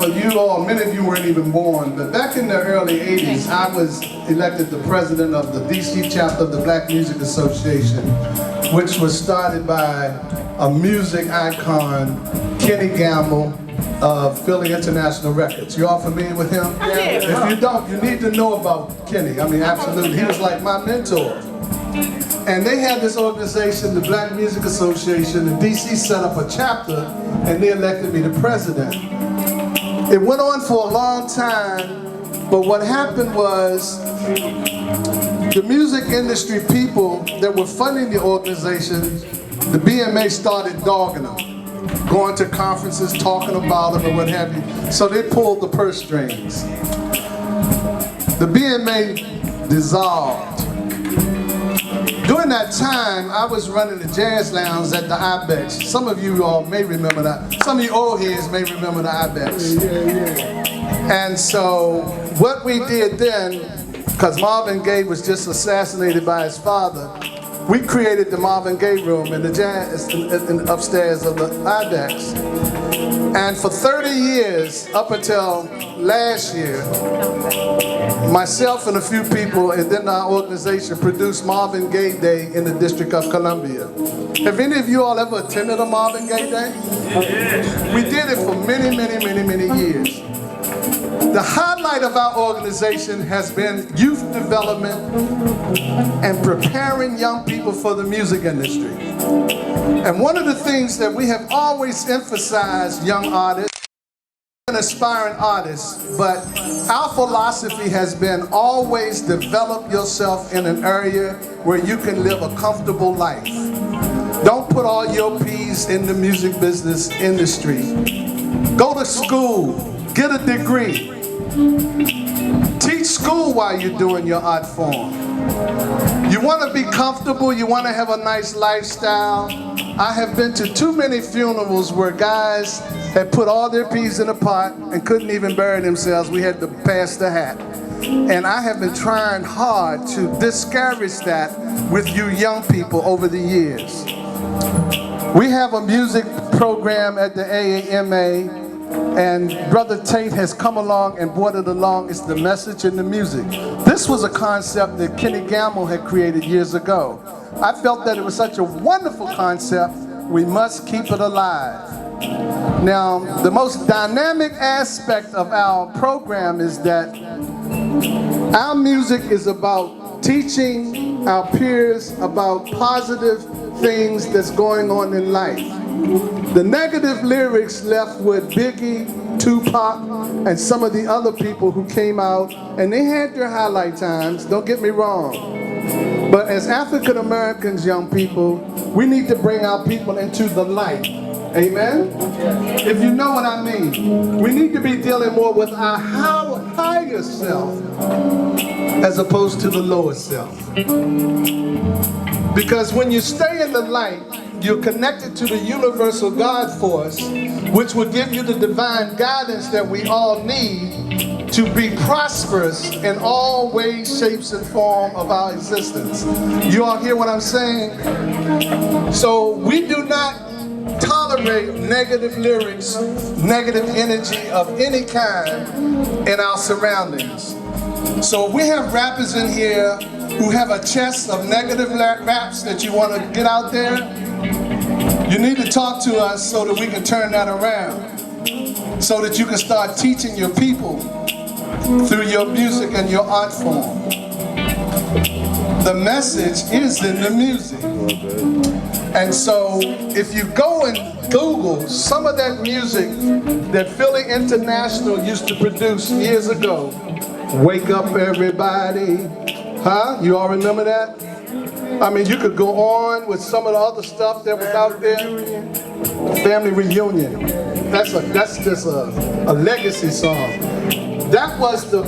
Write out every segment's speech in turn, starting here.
you all, many of you weren't even born, but back in the early 80s, I was elected the president of the DC chapter of the Black Music Association, which was started by a music icon, Kenny Gamble, of Philly International Records. You all familiar with him? If you don't, you need to know about Kenny. I mean, absolutely. He was like my mentor. And they had this organization, the Black Music Association, and DC set up a chapter, and they elected me the president. It went on for a long time, but what happened was the music industry people that were funding the organization, the BMA started dogging them, going to conferences, talking about them, or what have you. So they pulled the purse strings. The BMA dissolved. During that time, I was running the jazz lounge at the Ibex. Some of you all may remember that. Some of you old heads may remember the Ibex. And so what we did then, because Marvin Gaye was just assassinated by his father, we created the Marvin Gaye room in the jazz upstairs of the Ibex. And for 30 years, up until last year, myself and a few people and then our organization produced Marvin Gaye Day in the District of Columbia. Have any of you all ever attended a Marvin Gaye Day? We did it for many, many, many, many years. The highlight of our organization has been youth development and preparing young people for the music industry. And one of the things that we have always emphasized, young artists and aspiring artists, but our philosophy has been always develop yourself in an area where you can live a comfortable life. Don't put all your peas in the music business industry. Go to school, get a degree. Teach school while you're doing your art form. You want to be comfortable, you want to have a nice lifestyle. I have been to too many funerals where guys had put all their peas in a pot and couldn't even bury themselves. We had to pass the hat. And I have been trying hard to discourage that with you young people over the years. We have a music program at the AAMA, and Brother Tate has come along and brought it along. It's the message and the music. This was a concept that Kenny Gamble had created years ago. I felt that it was such a wonderful concept, we must keep it alive. Now, the most dynamic aspect of our program is that our music is about teaching our peers about positive things that's going on in life. The negative lyrics left with Biggie, Tupac, and some of the other people who came out, and they had their highlight times, don't get me wrong. But as African Americans, young people, we need to bring our people into the light. Amen? If you know what I mean. We need to be dealing more with our higher self as opposed to the lower self. Because when you stay in the light, you're connected to the universal God force, which will give you the divine guidance that we all need to be prosperous in all ways, shapes, and form of our existence. You all hear what I'm saying? So we do not tolerate negative lyrics, negative energy of any kind in our surroundings. So if we have rappers in here who have a chest of negative raps that you want to get out there, you need to talk to us so that we can turn that around, so that you can start teaching your people through your music and your art form. The message is in the music. And so if you go and Google some of that music that Philly International used to produce years ago, Wake Up Everybody, huh? You all remember that? I mean, you could go on with some of the other stuff that was out there. Family Reunion. That's just a legacy song. That was the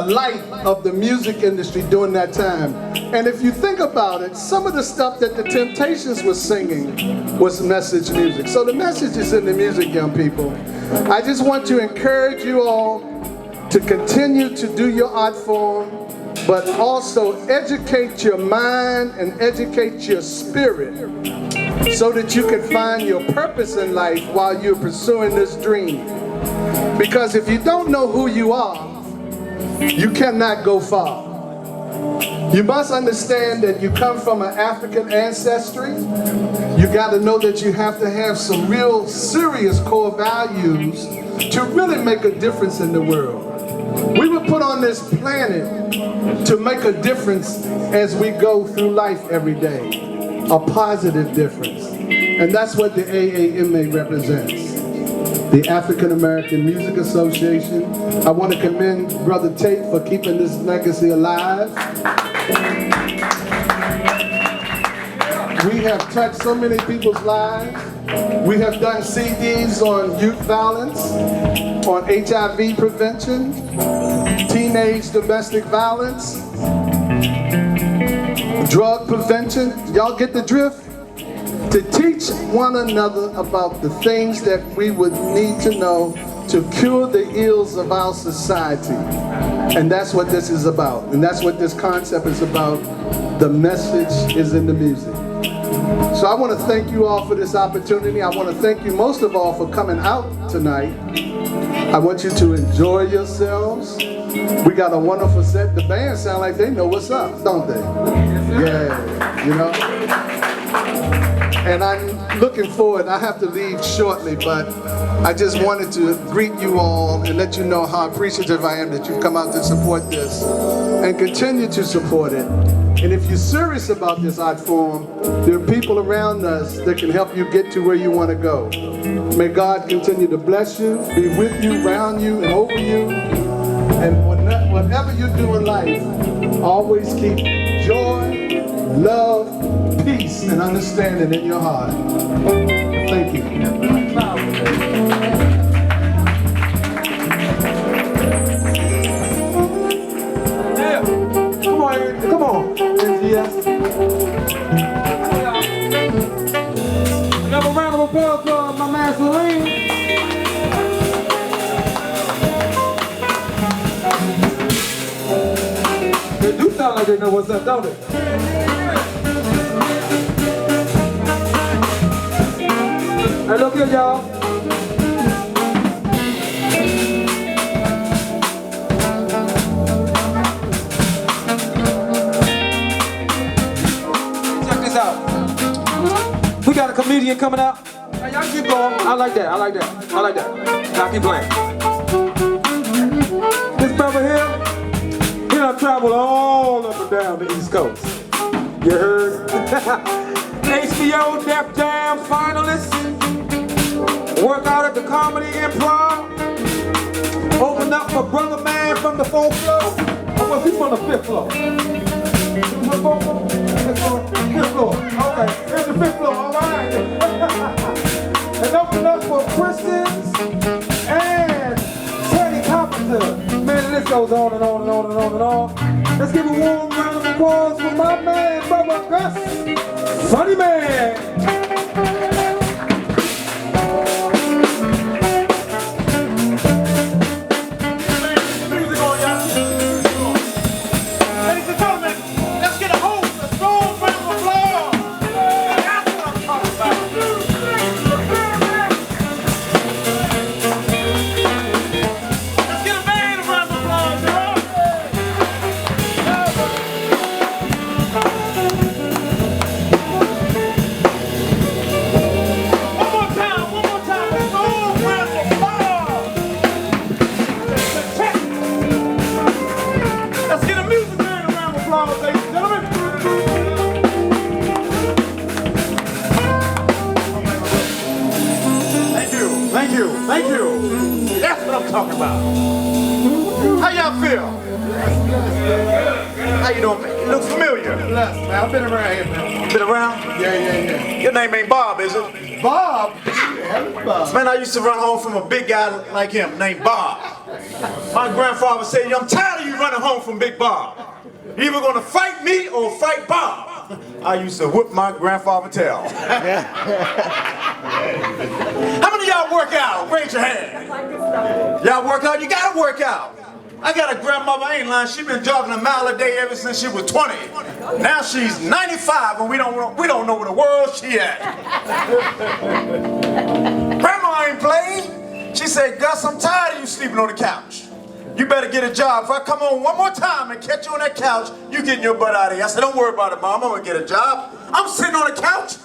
light of the music industry during that time. And if you think about it, some of the stuff that the Temptations was singing was message music. So the message is in the music, young people. I just want to encourage you all to continue to do your art form, but also educate your mind and educate your spirit so that you can find your purpose in life while you're pursuing this dream. Because if you don't know who you are, you cannot go far. You must understand that you come from an African ancestry. You got to know that you have to have some real serious core values to really make a difference in the world. We were put on this planet to make a difference as we go through life every day, a positive difference. And that's what the AAMA represents, the African American Music Association. I want to commend Brother Tate for keeping this legacy alive. We have touched so many people's lives. We have done CDs on youth violence, on HIV prevention, teenage domestic violence, drug prevention. Y'all get the drift? To teach one another about the things that we would need to know to cure the ills of our society. And that's what this is about. And that's what this concept is about. The message is in the music. So I want to thank you all for this opportunity. I want to thank you most of all for coming out tonight. I want you to enjoy yourselves. We got a wonderful set. The band sound like they know what's up, don't they? Yeah, you know. And I'm looking forward. I have to leave shortly, but I just wanted to greet you all and let you know how appreciative I am that you've come out to support this and continue to support it. And if you're serious about this art form, there are people around us that can help you get to where you want to go. May God continue to bless you, be with you, around you, and over you. And whatever you do in life, always keep joy, love, peace, and understanding in your heart. Thank you. Come on. Yes. Have a round of applause for my man Celine. They do sound like they know what's up, don't they? Hey, look here, y'all. We got a comedian coming out. Hey, y'all keep going. I like that. I like that. I like that. Y'all keep playing. This brother here, he done traveled all up and down the East Coast. You heard? HBO Def Jam finalist. Work out at the Comedy Improv. Open up for Brother Man from the 4th floor. Or was he from the 5th floor? Fifth floor. Okay, here's the 5th floor, all right. And open up for Christians and Teddy Carpenter. Man, the list goes on and on and on and on and on. Let's give a warm round of applause for my man, Brother Gus, Funny Man. Thank you. That's what I'm talking about. How y'all feel? How you doing, man? You look familiar. Bless, man. I've been around here, man. Been around? Yeah. Your name ain't Bob, is it? Bob? Yeah, Bob. Man, I used to run home from a big guy like him named Bob. My grandfather said, I'm tired of you running home from Big Bob. You either gonna fight me or fight Bob. I used to whip my grandfather tail. How many of y'all work out? Raise your hand. Y'all work out? You gotta work out. I got a grandmother, I ain't lying, she been jogging a mile a day ever since she was 20. Now she's 95 and we don't know where the world she at. Grandma ain't playing. She said, Gus, I'm tired of you sleeping on the couch. You better get a job. If I come on one more time and catch you on that couch, you getting your butt out of here. I said, don't worry about it, Mom. I'm going to get a job. I'm sitting on the couch.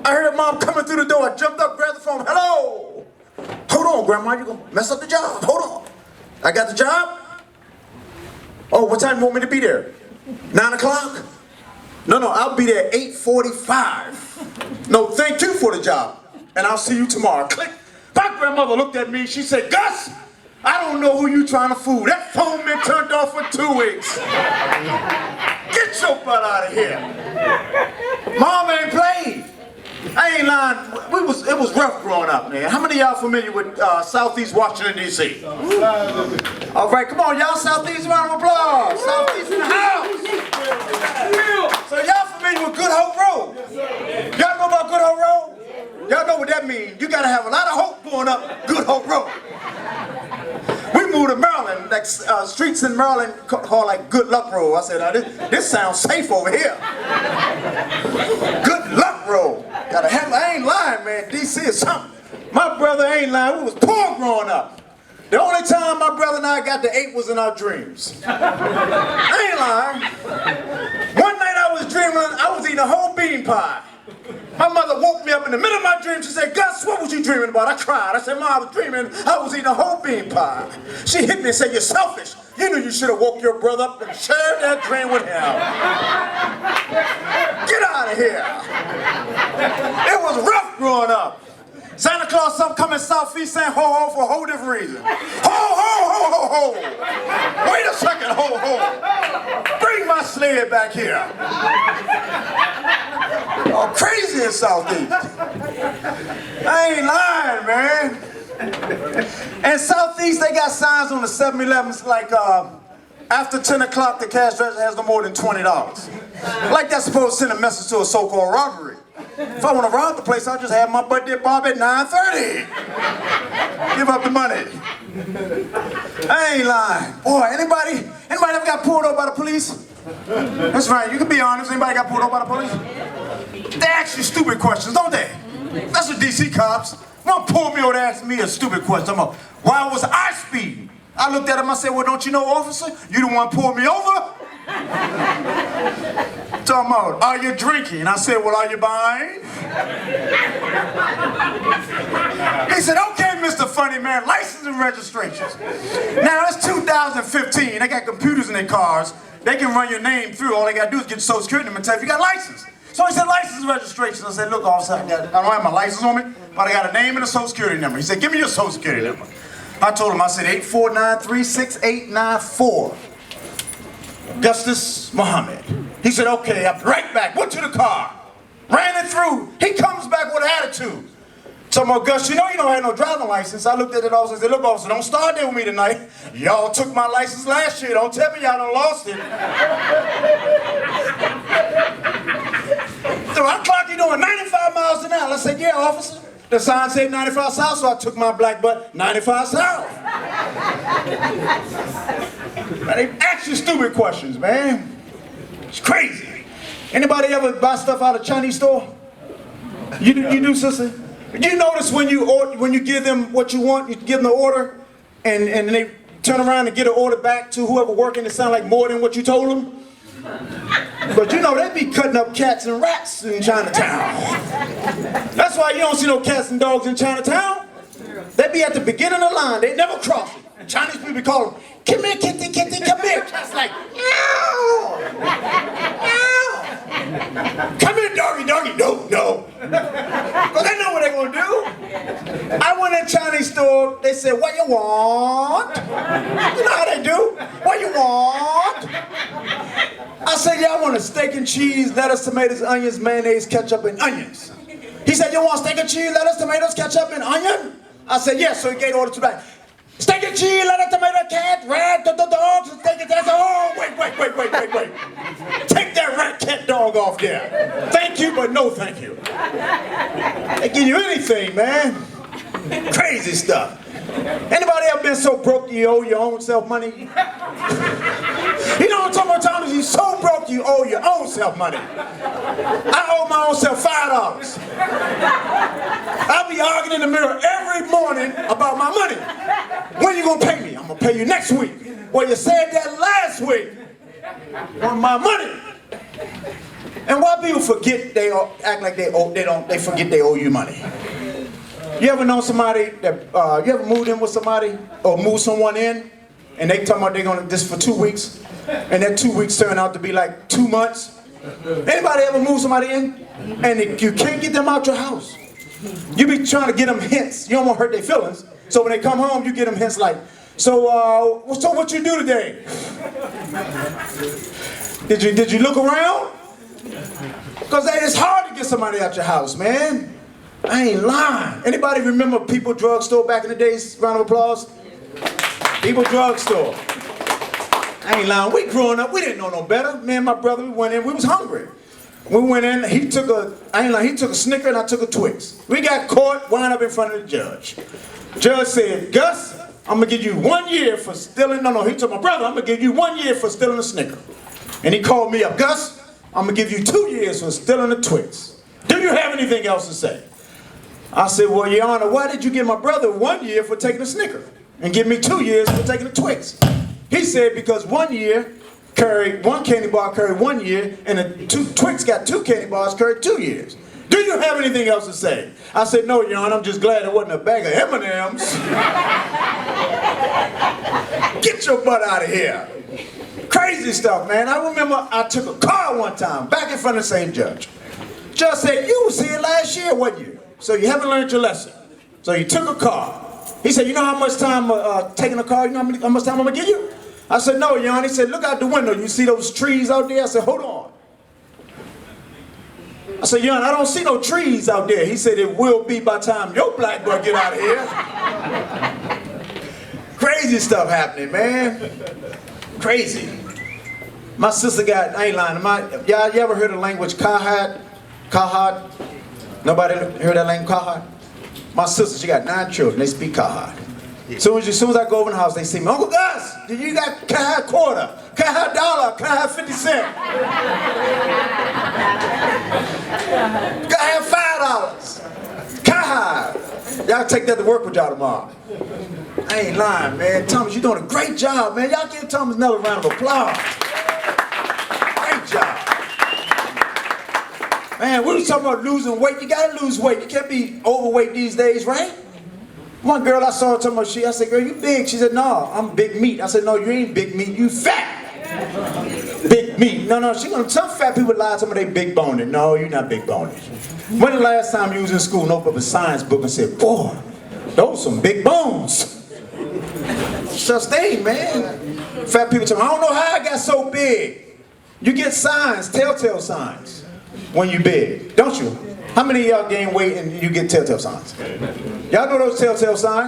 I heard Mom coming through the door. I jumped up, grabbed the phone. Hello. Hold on, Grandma. You're going to mess up the job. Hold on. I got the job. Oh, what time do you want me to be there? 9 o'clock? No, I'll be there 8:45. No, thank you for the job. And I'll see you tomorrow. Click. My grandmother looked at me. She said, Gus, I don't know who you trying to fool. That phone been turned off for 2 weeks. Get your butt out of here. Mom ain't played. I ain't lying. It was rough growing up, man. How many of y'all familiar with Southeast Washington, D.C.? All right, come on, y'all. Southeast, round of applause. Southeast in the house. So y'all familiar with Good Hope Road? Y'all know about Good Hope Road? Y'all know what that means. You got to have a lot of hope going up Good Hope Road. We moved to Maryland, like streets in Maryland called like Good Luck Road. I said, now, this sounds safe over here. Good Luck Road. Gotta have, I ain't lying, man. D.C. is something. My brother ain't lying. We was poor growing up. The only time my brother and I got to eat was in our dreams. I ain't lying. One night I was dreaming, I was eating a whole bean pie. My mother woke me up in the middle of my dream. She said, Gus, what was you dreaming about? I cried. I said, Mom, I was dreaming I was eating a whole bean pie. She hit me and said, you're selfish. You knew you should have woke your brother up and shared that dream with him. Get out of here. It was rough growing up. Santa Claus, some come in Southeast saying ho ho for a whole different reason. Ho ho ho ho ho. Wait a second, ho ho. Bring my sled back here. Oh, crazy in Southeast. I ain't lying, man. In Southeast, they got signs on the 7-Elevens like after 10 o'clock, the cash register has no more than $20. Like that's supposed to send a message to a so-called robbery. If I want to rob the place, I'll just have my birthday bob at 9:30. Give up the money. I ain't lying. Boy, anybody ever got pulled over by the police? That's right, you can be honest. Anybody got pulled over by the police? They ask you stupid questions, don't they? That's the DC cops. Don't pull me over to ask me a stupid question. I'm like, why was I speeding? I looked at him, I said, well, don't you know, officer? You the one pulled me over? Talking about, are you drinking? I said, well, are you buying? He said, okay, Mr. Funny Man, license and registrations. Now, it's 2015. They got computers in their cars. They can run your name through. All they got to do is get your social security number and tell if you got license. So he said, license and registration. I said, look, officer, I don't have my license on me, but I got a name and a social security number. He said, give me your social security number. I told him, I said, 849368894. Augustus Muhammad. He said, okay, I'll be right back. Went to the car. Ran it through. He comes back with attitude. So I'm like, Gus, you know you don't have no driving license. I looked at it officer and said, look, officer, don't start there with me tonight. Y'all took my license last year. Don't tell me y'all done lost it. So I clocked you doing 95 miles an hour. I said, yeah, officer. The sign said 95 south, so I took my black butt 95 south. Man, they ask you stupid questions, man. It's crazy. Anybody ever buy stuff out of a Chinese store? You do, sister? You notice when you give them what you want, you give them the order, and they turn around and get an order back to whoever working, it sound like more than what you told them? But you know, they be cutting up cats and rats in Chinatown. That's why you don't see no cats and dogs in Chinatown. They be at the beginning of the line, they never cross it. Chinese people call them, come here, kitty, kitty, come here. Cat's like, meow, meow. Come here, doggy, doggy. No, no. Because they know what they're going to do. I went in a Chinese store, they said, what you want? You know how they do. What you want? I said, yeah, I want a steak and cheese, lettuce, tomatoes, onions, mayonnaise, ketchup, and onions. He said, you want steak and cheese, lettuce, tomatoes, ketchup, and onion? I said, yes, so he gave order to that. Steak and cheese, lettuce, tomato, cat, rat, dogs, steak and oh, wait. Take that rat, cat, dog off there. Thank you, but no thank you. They give you anything, man. Crazy stuff. Anybody ever been so broke you owe your own self money? You know what I'm talking about, Thomas? You so broke you owe your own self money. I owe my own self $5. I'll be arguing in the mirror every morning about my money. When you gonna pay me? I'm gonna pay you next week. Well, you said that last week. Want my money. And why people forget they act like they forget they owe you money? You ever know somebody that, you ever moved in with somebody or moved someone in and they talking about they're gonna this for 2 weeks and that 2 weeks turn out to be like 2 months? Anybody ever move somebody in and you can't get them out your house? You be trying to get them hints. You don't want to hurt their feelings. So when they come home, you get them hints like, so what you do today? Did you look around? Because it's hard to get somebody out your house, man. I ain't lying. Anybody remember People Drug Store back in the days? Round of applause. People Drug Store. I ain't lying. We growing up, we didn't know no better. Me and my brother, we went in, we was hungry. We went in, he took a Snicker and I took a Twix. We got caught, wound up in front of the judge. Judge said, Gus, I'm gonna give you 1 year for stealing, he told my brother, I'm gonna give you 1 year for stealing a Snicker. And he called me up, Gus, I'm gonna give you 2 years for stealing a Twix. Do you have anything else to say? I said, well, Your Honor, why did you give my brother 1 year for taking a Snicker and give me 2 years for taking a Twix? He said, because 1 year carried, one candy bar carried 1 year, and a Twix got 2 candy bars carried 2 years. Do you have anything else to say? I said, no, Your Honor, I'm just glad it wasn't a bag of M&Ms. Get your butt out of here. Crazy stuff, man. I remember I took a car one time, back in front of the same judge. Judge said, you was here last year, wasn't you? So you haven't learned your lesson. So you took a car. He said, you know how much time taking a car, you know how much time I'm gonna give you? I said, no, Your Honor. He said, look out the window. You see those trees out there? I said, hold on. I said, Your Honor, I don't see no trees out there. He said, it will be by the time your black boy get out of here. Crazy stuff happening, man. Crazy. My sister got, I ain't lying, y'all you ever heard the language Kahad? Kahad? Nobody heard that language, Kahad? My sister, she got 9 children, they speak Kahad. As soon as I go over the house, they see me, Uncle Gus, you got Kahad quarter, Kahad dollar, Kahad 50 cent. Kahad $5. Kahad. Y'all take that to work with y'all tomorrow. I ain't lying, man. Thomas, you're doing a great job, man. Y'all give Thomas another round of applause. Great job. Man, we was talking about losing weight. You gotta lose weight. You can't be overweight these days, right? One girl I saw talking about I said, girl, you big? She said, no, I'm big meat. I said, no, you ain't big meat, you fat. Big meat. No, some fat people lie to me they big boned. No, you're not big boned. When the last time you was in school and opened up a science book and said, boy, those some big bones. Sustain, man. Fat people tell me, I don't know how I got so big. You get signs, telltale signs, when you big, don't you? How many of y'all gain weight and you get telltale signs? Y'all know those telltale signs?